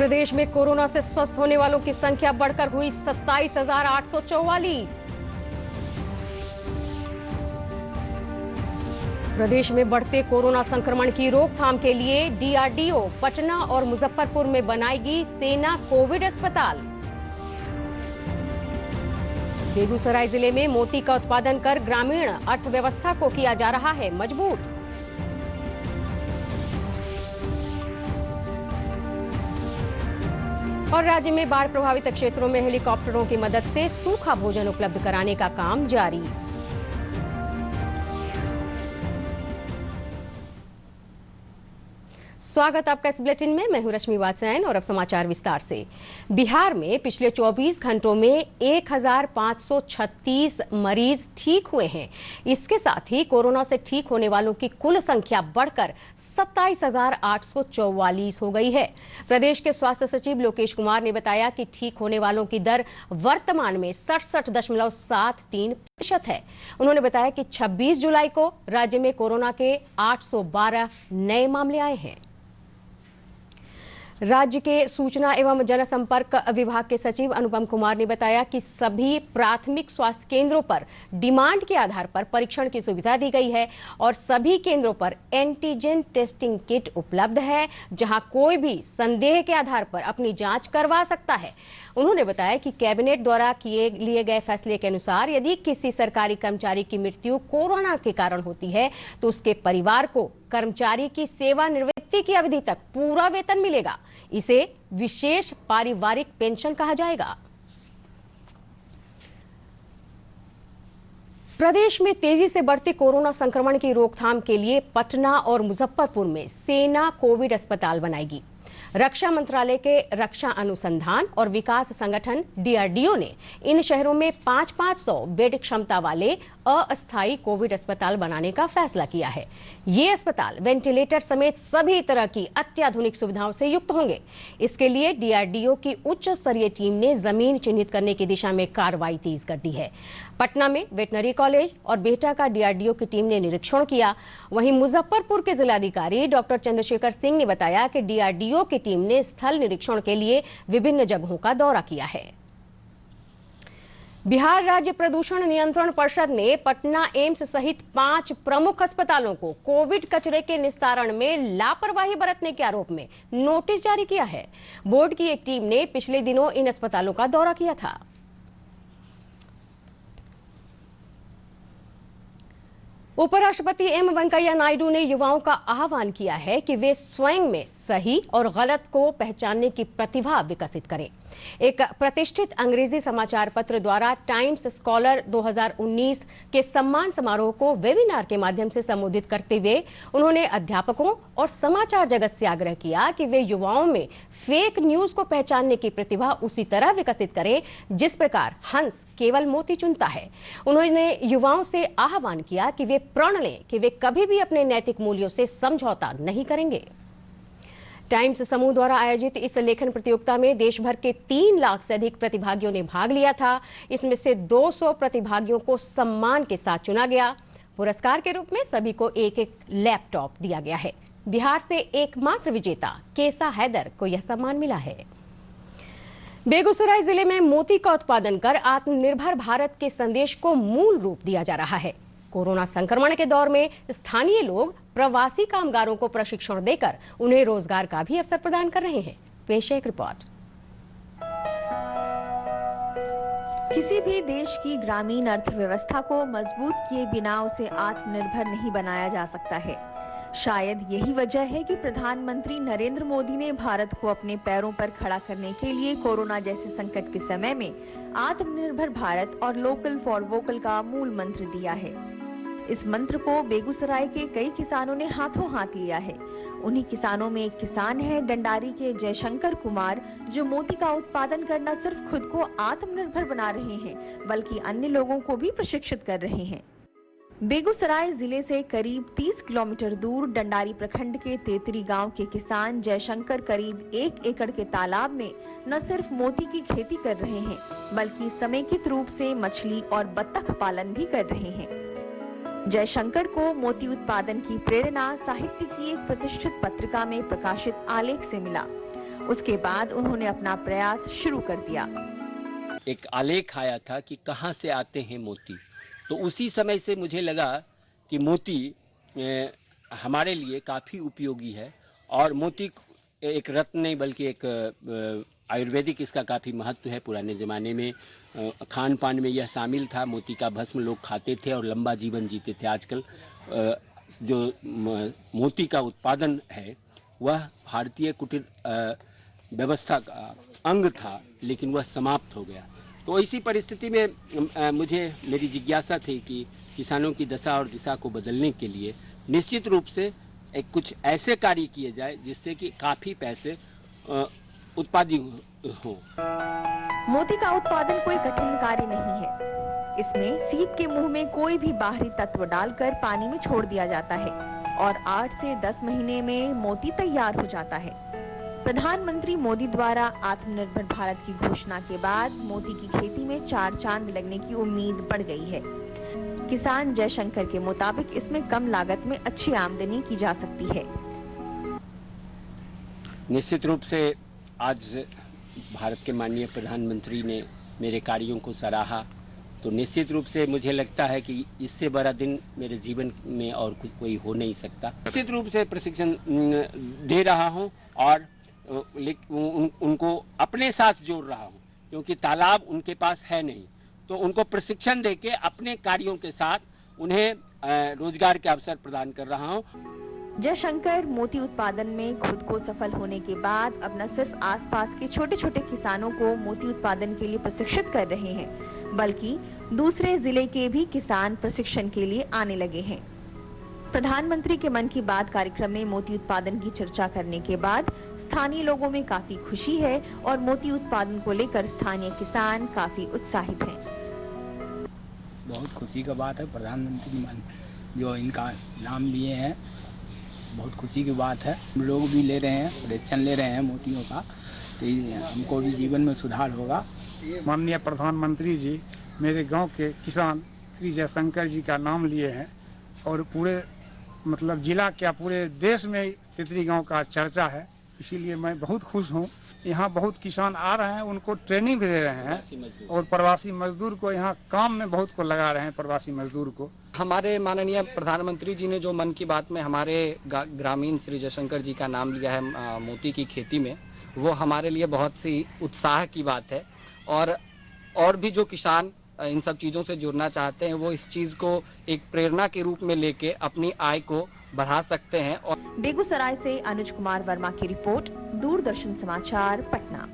प्रदेश में कोरोना से स्वस्थ होने वालों की संख्या बढ़कर हुई 27,844। प्रदेश में बढ़ते कोरोना संक्रमण की रोकथाम के लिए डीआरडीओ पटना और मुजफ्फरपुर में बनाएगी सेना कोविड अस्पताल। बेगूसराय जिले में मोती का उत्पादन कर ग्रामीण अर्थव्यवस्था को किया जा रहा है मजबूत। और राज्य में बाढ़ प्रभावित क्षेत्रों में हेलीकॉप्टरों की मदद से सूखा भोजन उपलब्ध कराने का काम जारी। स्वागत आपका इस बुलेटिन में। मैं हूं रश्मि वात्स्यायन और अब समाचार विस्तार से। बिहार में पिछले 24 घंटों में 1,536 मरीज ठीक हुए हैं। इसके साथ ही कोरोना से ठीक होने वालों की कुल संख्या बढ़कर 27,844 हो गई है। प्रदेश के स्वास्थ्य सचिव लोकेश कुमार ने बताया कि ठीक होने वालों की दर वर्तमान में 67.73% है। उन्होंने बताया कि 26 जुलाई को राज्य में कोरोना के 812 नए मामले आए हैं। राज्य के सूचना एवं जनसंपर्क विभाग के सचिव अनुपम कुमार ने बताया कि सभी प्राथमिक स्वास्थ्य केंद्रों पर डिमांड के आधार पर परीक्षण की सुविधा दी गई है और सभी केंद्रों पर एंटीजन टेस्टिंग किट उपलब्ध है, जहां कोई भी संदेह के आधार पर अपनी जांच करवा सकता है। उन्होंने बताया कि कैबिनेट द्वारा लिए गए फैसले के अनुसार यदि किसी सरकारी कर्मचारी की मृत्यु कोरोना के कारण होती है तो उसके परिवार को कर्मचारी की सेवानिवृत्ति की अवधि तक पूरा वेतन मिलेगा। इसे विशेष पारिवारिक पेंशन कहा जाएगा। प्रदेश में तेजी से बढ़ते कोरोना संक्रमण की रोकथाम के लिए पटना और मुजफ्फरपुर में सेना कोविड अस्पताल बनाएगी। रक्षा मंत्रालय के रक्षा अनुसंधान और विकास संगठन डीआरडीओ ने इन शहरों में 500 बेड क्षमता वाले अस्थायी कोविड अस्पताल बनाने का फैसला किया है। ये अस्पताल वेंटिलेटर समेत सभी तरह की अत्याधुनिक सुविधाओं से युक्त होंगे। इसके लिए डीआरडीओ की उच्च स्तरीय टीम ने जमीन चिन्हित करने की दिशा में कार्रवाई तेज कर दी है। पटना में वेटनरी कॉलेज और बेहटा का डीआरडीओ की टीम ने निरीक्षण किया। वहीं मुजफ्फरपुर के जिलाधिकारी डॉक्टर चंद्रशेखर सिंह ने बताया कि डीआरडीओ की टीम ने स्थल निरीक्षण के लिए विभिन्न जगहों का दौरा किया है। बिहार राज्य प्रदूषण नियंत्रण परिषद ने पटना एम्स सहित 5 प्रमुख अस्पतालों को कोविड कचरे के निस्तारण में लापरवाही बरतने के आरोप में नोटिस जारी किया है। बोर्ड की एक टीम ने पिछले दिनों इन अस्पतालों का दौरा किया था। उपराष्ट्रपति एम वेंकैया नायडू ने युवाओं का आह्वान किया है कि वे स्वयं में सही और गलत को पहचानने की प्रतिभा विकसित करें। एक प्रतिष्ठित अंग्रेजी समाचार पत्र द्वारा टाइम्स स्कॉलर 2019 के सम्मान समारोह को वेबिनार के माध्यम से संबोधित करते हुए उन्होंने अध्यापकों और समाचार जगत से आग्रह किया कि वे युवाओं में फेक न्यूज को पहचानने की प्रतिभा उसी तरह विकसित करें जिस प्रकार हंस केवल मोती चुनता है। उन्होंने युवाओं से आह्वान किया कि वे प्रण लें कि वे कभी भी अपने नैतिक मूल्यों से समझौता नहीं करेंगे। टाइम्स समूह द्वारा आयोजित इस लेखन प्रतियोगिता में देश भर के 3 लाख से अधिक प्रतिभागियों ने भाग लिया था। इसमें से 200 प्रतिभागियों को सम्मान के साथ चुना गया। पुरस्कार के रूप में सभी को एक लैपटॉप दिया गया है। बिहार से एकमात्र विजेता केसा हैदर को यह सम्मान मिला है। बेगूसराय जिले में मोती का उत्पादन कर आत्मनिर्भर भारत के संदेश को मूल रूप दिया जा रहा है। कोरोना संक्रमण के दौर में स्थानीय लोग प्रवासी कामगारों को प्रशिक्षण देकर उन्हें रोजगार का भी अवसर प्रदान कर रहे हैं। पेश है एक रिपोर्ट। किसी भी देश की ग्रामीण अर्थव्यवस्था को मजबूत किए बिना उसे आत्मनिर्भर नहीं बनाया जा सकता है। शायद यही वजह है कि प्रधानमंत्री नरेंद्र मोदी ने भारत को अपने पैरों पर खड़ा करने के लिए कोरोना जैसे संकट के समय में आत्मनिर्भर भारत और लोकल फॉर वोकल का मूल मंत्र दिया है। इस मंत्र को बेगूसराय के कई किसानों ने हाथों हाथ लिया है। उन्हीं किसानों में एक किसान है डंडारी के जयशंकर कुमार, जो मोती का उत्पादन करना सिर्फ खुद को आत्मनिर्भर बना रहे हैं बल्कि अन्य लोगों को भी प्रशिक्षित कर रहे हैं। बेगूसराय जिले से करीब 30 किलोमीटर दूर डंडारी प्रखंड के तेतरी गांव के किसान जयशंकर करीब 1 एकड़ के तालाब में न सिर्फ मोती की खेती कर रहे हैं बल्कि समेकित रूप से मछली और बत्तख पालन भी कर रहे हैं। जयशंकर को मोती उत्पादन की प्रेरणा साहित्य की एक प्रतिष्ठित पत्रिका में प्रकाशित आलेख से मिला। उसके बाद उन्होंने अपना प्रयास शुरू कर दिया। एक आलेख आया था कि कहाँ से आते हैं मोती, तो उसी समय से मुझे लगा कि मोती हमारे लिए काफ़ी उपयोगी है और मोती एक रत्न नहीं बल्कि एक आयुर्वेदिक इसका काफ़ी महत्व है। पुराने ज़माने में खान पान में यह शामिल था। मोती का भस्म लोग खाते थे और लंबा जीवन जीते थे। आजकल जो मोती का उत्पादन है वह भारतीय कुटीर व्यवस्था का अंग था, लेकिन वह समाप्त हो गया। तो इसी परिस्थिति में मुझे मेरी जिज्ञासा थी कि किसानों की दशा और दिशा को बदलने के लिए निश्चित रूप से कुछ ऐसे कार्य किए जाए जिससे कि काफ़ी पैसे उत्पादित हो। मोती का उत्पादन कोई कठिन कार्य नहीं है। इसमें सीप के मुंह में कोई भी बाहरी तत्व डालकर पानी में छोड़ दिया जाता है और 8 से 10 महीने में मोती तैयार हो जाता है। प्रधानमंत्री मोदी द्वारा आत्मनिर्भर भारत की घोषणा के बाद मोती की खेती में 4 चांद लगने की उम्मीद बढ़ गई है। किसान जयशंकर के मुताबिक इसमें कम लागत में अच्छी आमदनी की जा सकती है। निश्चित रूप से आज भारत के माननीय प्रधानमंत्री ने मेरे कार्यों को सराहा, तो निश्चित रूप से मुझे लगता है कि इससे बड़ा दिन मेरे जीवन में और कुछ कोई हो नहीं सकता। निश्चित रूप से प्रशिक्षण दे रहा हूं और उनको अपने साथ जोड़ रहा हूं, क्योंकि तालाब उनके पास है नहीं, तो उनको प्रशिक्षण देके अपने कार्यों के साथ उन्हें रोजगार के अवसर प्रदान कर रहा हूं। जयशंकर मोती उत्पादन में खुद को सफल होने के बाद अब न सिर्फ आसपास के छोटे छोटे किसानों को मोती उत्पादन के लिए प्रशिक्षित कर रहे हैं, बल्कि दूसरे जिले के भी किसान प्रशिक्षण के लिए आने लगे हैं। प्रधानमंत्री के मन की बात कार्यक्रम में मोती उत्पादन की चर्चा करने के बाद स्थानीय लोगों में काफी खुशी है और मोती उत्पादन को लेकर स्थानीय किसान काफी उत्साहित हैं। बहुत खुशी का बात है, प्रधानमंत्री जो इनका नाम लिए हैं, बहुत खुशी की बात है। हम लोग भी ले रहे हैं, प्रशिक्षण ले रहे हैं मोतियों का, तो हमको भी जीवन में सुधार होगा। माननीय प्रधानमंत्री जी मेरे गांव के किसान श्री जयशंकर जी का नाम लिए हैं और पूरे जिला क्या पूरे देश में तितरी गांव का चर्चा है, इसीलिए मैं बहुत खुश हूं। यहाँ बहुत किसान आ रहे हैं, उनको ट्रेनिंग भी दे रहे हैं और प्रवासी मजदूर को यहाँ काम में बहुत को लगा रहे हैं। प्रवासी मजदूर को हमारे माननीय प्रधानमंत्री जी ने जो मन की बात में हमारे ग्रामीण श्री जयशंकर जी का नाम लिया है मोती की खेती में, वो हमारे लिए बहुत सी उत्साह की बात है। और भी जो किसान इन सब चीज़ों से जुड़ना चाहते हैं, वो इस चीज़ को एक प्रेरणा के रूप में लेके अपनी आय को बढ़ा सकते हैं। और बेगूसराय से अनुज कुमार वर्मा की रिपोर्ट, दूरदर्शन समाचार, पटना।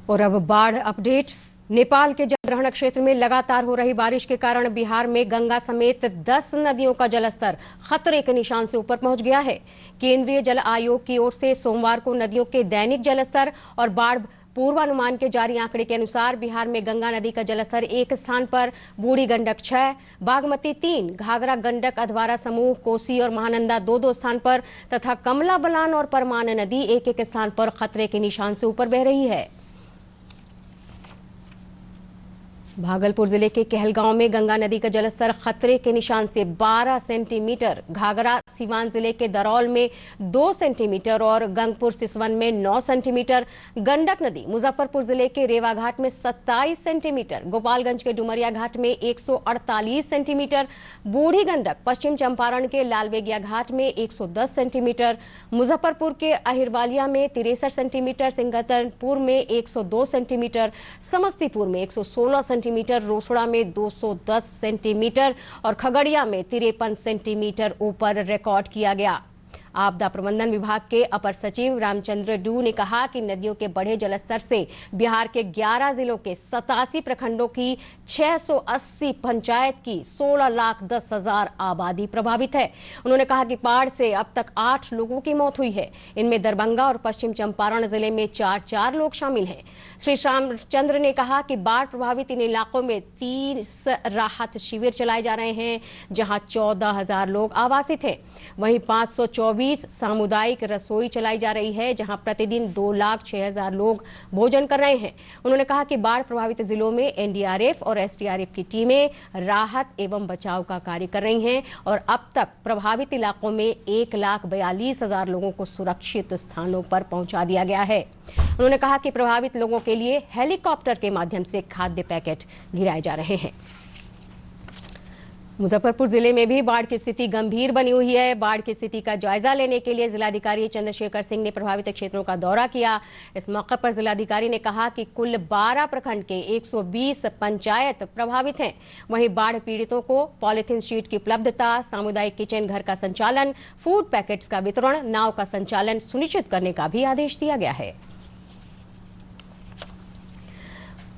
और अब बाढ़ अपडेट। नेपाल के जलग्रहण क्षेत्र में लगातार हो रही बारिश के कारण बिहार में गंगा समेत 10 नदियों का जलस्तर खतरे के निशान से ऊपर पहुंच गया है। केंद्रीय जल आयोग की ओर से सोमवार को नदियों के दैनिक जलस्तर और बाढ़ पूर्वानुमान के जारी आंकड़े के अनुसार बिहार में गंगा नदी का जलस्तर 1 स्थान पर, बूढ़ी गंडक 6, बागमती 3, घाघरा गंडक अधवारा समूह, कोसी और महानंदा 2-2 स्थान पर तथा कमला बलान और परमान नदी 1-1 स्थान पर खतरे के निशान से ऊपर बह रही है। भागलपुर जिले के कहलगांव में गंगा नदी का जलस्तर खतरे के निशान से 12 सेंटीमीटर, घाघरा सीवान जिले के दरौल में 2 सेंटीमीटर और गंगपुर सिसवन में 9 सेंटीमीटर, गंडक नदी मुजफ्फरपुर जिले के रेवा घाट में 27 सेंटीमीटर, गोपालगंज के डुमरिया घाट में 148 सेंटीमीटर, बूढ़ी गंडक पश्चिम चंपारण के लालबेगिया घाट में 110 सेंटीमीटर, मुजफ्फरपुर के अहिरवालिया में 63 सेंटीमीटर, सिंगतनपुर में 102 सेंटीमीटर, समस्तीपुर में 116 सेंटीमीटर, रोसड़ा में 210 सेंटीमीटर और खगड़िया में 53 सेंटीमीटर ऊपर रिकॉर्ड किया गया। आपदा प्रबंधन विभाग के अपर सचिव रामचंद्र डू ने कहा कि नदियों के बढ़े जलस्तर से बिहार के 11 जिलों के 87 प्रखंडों की 680 पंचायत की 16,10,000 आबादी प्रभावित है। उन्होंने कहा कि बाढ़ से अब तक 8 लोगों की मौत हुई है। इनमें दरभंगा और पश्चिम चंपारण जिले में 4-4 लोग शामिल हैं। श्री रामचंद्र ने कहा कि बाढ़ प्रभावित इन इलाकों में 30 राहत शिविर चलाए जा रहे हैं, जहां 14,000 लोग आवासित हैं। वहीं 524 120 सामुदायिक रसोई चलाई जा रही है, जहां प्रतिदिन 2,06,000 लोग भोजन कर रहे हैं। उन्होंने कहा कि बाढ़ प्रभावित जिलों में एनडीआरएफ और एसडीआरएफ की टीमें राहत एवं बचाव का कार्य कर रही हैं और अब तक प्रभावित इलाकों में 1,42,000 लोगों को सुरक्षित स्थानों पर पहुंचा दिया गया है। उन्होंने कहा कि प्रभावित लोगों के लिए हेलीकॉप्टर के माध्यम से खाद्य पैकेट गिराए जा रहे हैं। मुजफ्फरपुर जिले में भी बाढ़ की स्थिति गंभीर बनी हुई है। बाढ़ की स्थिति का जायजा लेने के लिए जिलाधिकारी चंद्रशेखर सिंह ने प्रभावित क्षेत्रों का दौरा किया। इस मौके पर जिलाधिकारी ने कहा कि कुल 12 प्रखंड के 120 पंचायत प्रभावित हैं। वहीं बाढ़ पीड़ितों को पॉलीथीन शीट की उपलब्धता, सामुदायिक किचन घर का संचालन, फूड पैकेट्स का वितरण, नाव का संचालन सुनिश्चित करने का भी आदेश दिया गया है।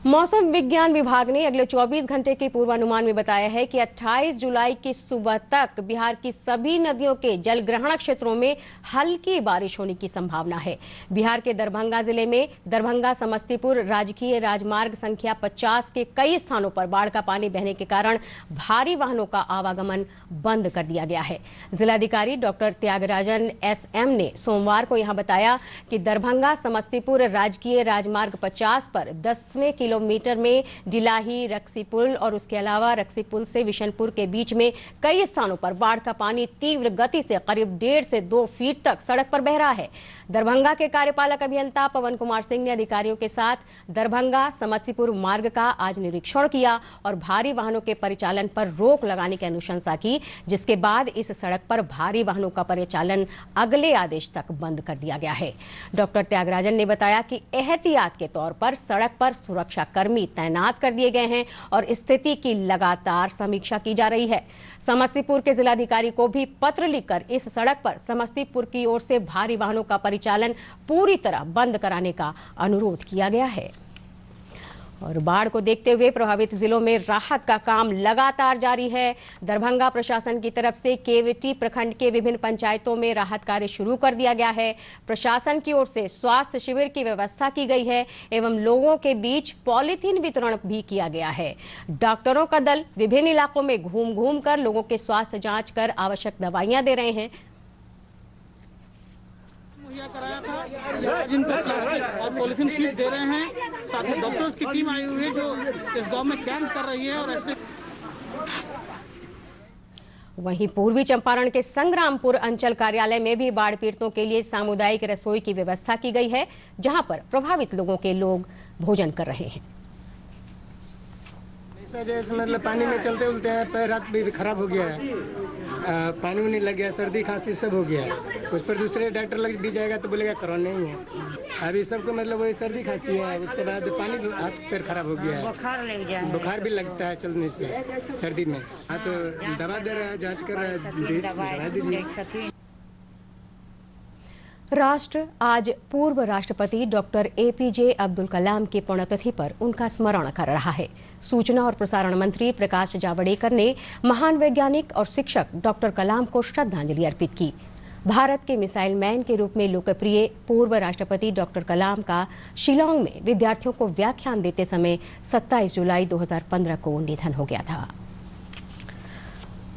मौसम विज्ञान विभाग ने अगले 24 घंटे के पूर्वानुमान में बताया है कि 28 जुलाई की सुबह तक बिहार की सभी नदियों के जलग्रहण क्षेत्रों में हल्की बारिश होने की संभावना है। बिहार के दरभंगा जिले में दरभंगा समस्तीपुर राजकीय राजमार्ग संख्या 50 के कई स्थानों पर बाढ़ का पानी बहने के कारण भारी वाहनों का आवागमन बंद कर दिया गया है। जिलाधिकारी डॉक्टर त्यागराजन SM ने सोमवार को यहां बताया कि दरभंगा समस्तीपुर राजकीय राजमार्ग 50 पर 10वें किलोमीटर में डिलाही रक्सी पुल और उसके अलावा रक्सी पुल से विशनपुर के बीच में कई स्थानों पर बाढ़ का पानी तीव्र गति से करीब 1.5 से 2 फीट तक सड़क पर बह रहा है। दरभंगा के कार्यपालक अभियंता पवन कुमार सिंह ने अधिकारियों के साथ दरभंगा समस्तीपुर मार्ग का आज निरीक्षण किया और भारी वाहनों के परिचालन पर रोक लगाने की अनुशंसा की, जिसके बाद इस सड़क पर भारी वाहनों का परिचालन अगले आदेश तक बंद कर दिया गया है। डॉक्टर त्यागराजन ने बताया कि एहतियात के तौर पर सड़क पर सुरक्षा कर्मी तैनात कर दिए गए हैं और स्थिति की लगातार समीक्षा की जा रही है। समस्तीपुर के जिलाधिकारी को भी पत्र लिखकर इस सड़क पर समस्तीपुर की ओर से भारी वाहनों का परिचालन पूरी तरह बंद कराने का अनुरोध किया गया है। और बाढ़ को देखते हुए प्रभावित जिलों में राहत का काम लगातार जारी है। दरभंगा प्रशासन की तरफ से केवटी प्रखंड के विभिन्न पंचायतों में राहत कार्य शुरू कर दिया गया है। प्रशासन की ओर से स्वास्थ्य शिविर की व्यवस्था की गई है एवं लोगों के बीच पॉलीथीन वितरण भी किया गया है। डॉक्टरों का दल विभिन्न इलाकों में घूम घूम कर लोगों के स्वास्थ्य जांच कर आवश्यक दवाइयां दे रहे हैं। कराया था, जिनको प्लास्टिक और पॉलीथीन शीट दे रहे हैं। साथ ही डॉक्टर्स की टीम आई हुई है जो इस गांव में कैंप कर रही है। और ऐसे वहीं पूर्वी चंपारण के संग्रामपुर अंचल कार्यालय में भी बाढ़ पीड़ितों के लिए सामुदायिक रसोई की व्यवस्था की गई है, जहां पर प्रभावित लोगों के लोग भोजन कर रहे हैं। जैसे मतलब पानी में चलते उलते हैं, पैर हाथ भी खराब हो गया है, पानी में नहीं लग गया, सर्दी खांसी सब हो गया है। उस पर दूसरे डॉक्टर लग भी जाएगा तो बोलेगा कोरोना नहीं है। अभी सबको मतलब वही सर्दी खांसी है, उसके बाद पानी हाथ पैर खराब हो गया है, बुखार भी लगता है चलने से सर्दी में। हाँ तो दवा दे रहा है, जाँच कर रहा है, दवा दीजिए। राष्ट्र आज पूर्व राष्ट्रपति डॉक्टर APJ अब्दुल कलाम की पुण्यतिथि पर उनका स्मरण कर रहा है। सूचना और प्रसारण मंत्री प्रकाश जावड़ेकर ने महान वैज्ञानिक और शिक्षक डॉक्टर कलाम को श्रद्धांजलि अर्पित की। भारत के मिसाइल मैन के रूप में लोकप्रिय पूर्व राष्ट्रपति डॉक्टर कलाम का शिलांग में विद्यार्थियों को व्याख्यान देते समय 27 जुलाई 2015 को निधन हो गया था।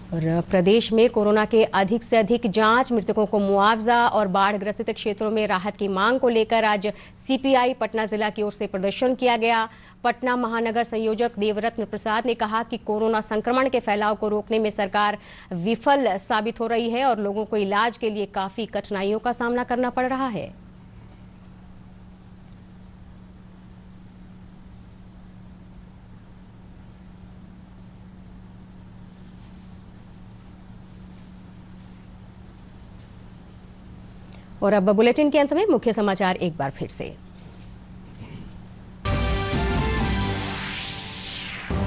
और प्रदेश में कोरोना के अधिक से अधिक जांच, मृतकों को मुआवजा और बाढ़ ग्रसित क्षेत्रों में राहत की मांग को लेकर आज CPI पटना जिला की ओर से प्रदर्शन किया गया। पटना महानगर संयोजक देवरत्न प्रसाद ने कहा कि कोरोना संक्रमण के फैलाव को रोकने में सरकार विफल साबित हो रही है और लोगों को इलाज के लिए काफी कठिनाइयों का सामना करना पड़ रहा है। और अब बुलेटिन के अंत में मुख्य समाचार एक बार फिर से।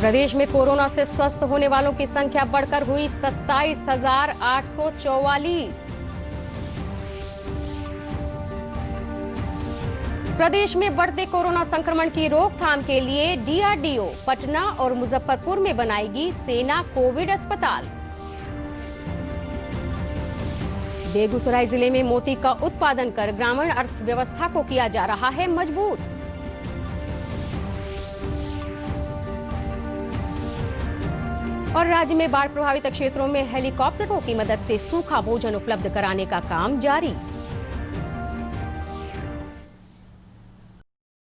प्रदेश में कोरोना से स्वस्थ होने वालों की संख्या बढ़कर हुई 27,844। प्रदेश में बढ़ते कोरोना संक्रमण की रोकथाम के लिए DRDO पटना और मुजफ्फरपुर में बनाएगी सेना कोविड अस्पताल। बेगूसराय जिले में मोती का उत्पादन कर ग्रामीण अर्थव्यवस्था को किया जा रहा है मजबूत। और राज्य में बाढ़ प्रभावित क्षेत्रों में हेलीकॉप्टरों की मदद से सूखा भोजन उपलब्ध कराने का काम जारी।